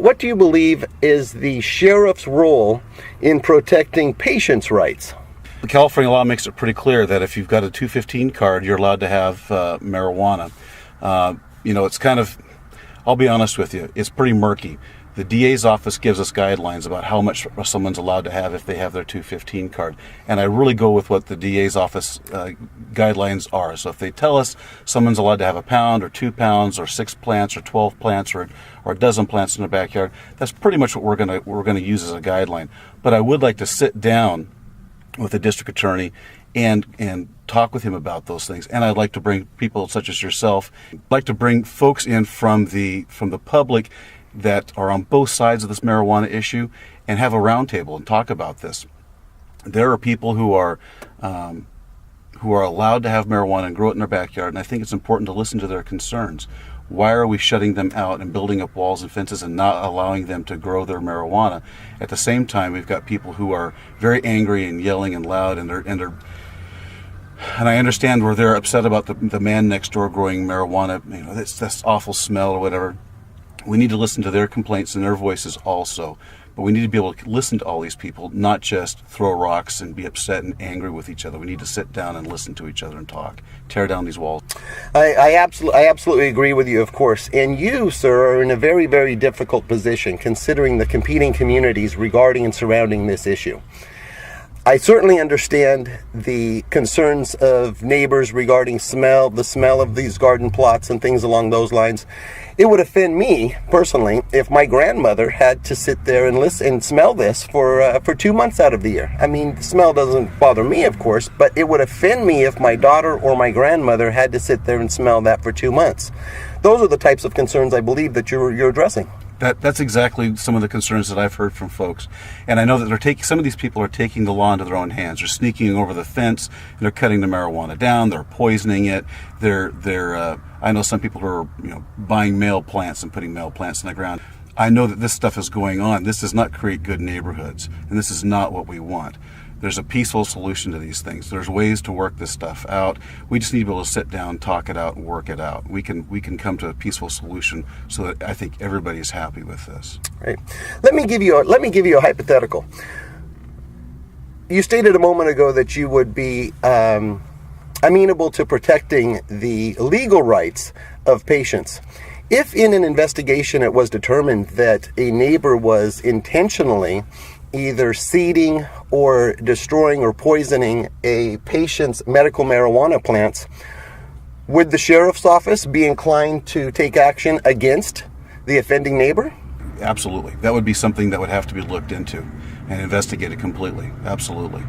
What do you believe is the sheriff's role in protecting patients' rights? The California law makes it pretty clear that if you've got a 215 card, you're allowed to have marijuana. It's kind of, I'll be honest with you, it's pretty murky. The DA's office gives us guidelines about how much someone's allowed to have if they have their 215 card. And I really go with what the DA's office guidelines are. So if they tell us someone's allowed to have a pound or 2 pounds or 6 plants or 12 plants or a dozen plants in their backyard, that's pretty much what we're gonna use as a guideline. But I would like to sit down with the district attorney and talk with him about those things. And I'd like to bring people such as yourself. I'd like to bring folks in from the public that are on both sides of this marijuana issue and have a roundtable and talk about this. There are people who are allowed to have marijuana and grow it in their backyard, and I think it's important to listen to their concerns. Why are we shutting them out and building up walls and fences and not allowing them to grow their marijuana? At the same time, we've got people who are very angry and yelling and loud, and I understand where they're upset about the man next door growing marijuana. That's awful smell or whatever. We need to listen to their complaints and their voices also. But we need to be able to listen to all these people, not just throw rocks and be upset and angry with each other. We need to sit down and listen to each other and talk. Tear down these walls. I absolutely agree with you, of course. And you, sir, are in a very, very difficult position considering the competing communities regarding and surrounding this issue. I certainly understand the concerns of neighbors regarding the smell of these garden plots and things along those lines. It would offend me, personally, if my grandmother had to sit there and listen and smell this for 2 months out of the year. I mean, the smell doesn't bother me, of course, but it would offend me if my daughter or my grandmother had to sit there and smell that for 2 months. Those are the types of concerns I believe that you're addressing. That's exactly some of the concerns that I've heard from folks. And I know that some of these people are taking the law into their own hands. They're sneaking over the fence, and they're cutting the marijuana down, they're poisoning it. I know some people who are buying male plants and putting male plants in the ground. I know that this stuff is going on. This does not create good neighborhoods, and this is not what we want. There's a peaceful solution to these things. There's ways to work this stuff out. We just need to be able to sit down, talk it out, and work it out. We can come to a peaceful solution so that I think everybody is happy with this. Right. Let me give you a hypothetical. You stated a moment ago that you would be amenable to protecting the legal rights of patients. If in an investigation it was determined that a neighbor was intentionally either seeding or destroying or poisoning a patient's medical marijuana plants, would the sheriff's office be inclined to take action against the offending neighbor? Absolutely. That would be something that would have to be looked into and investigated completely. Absolutely.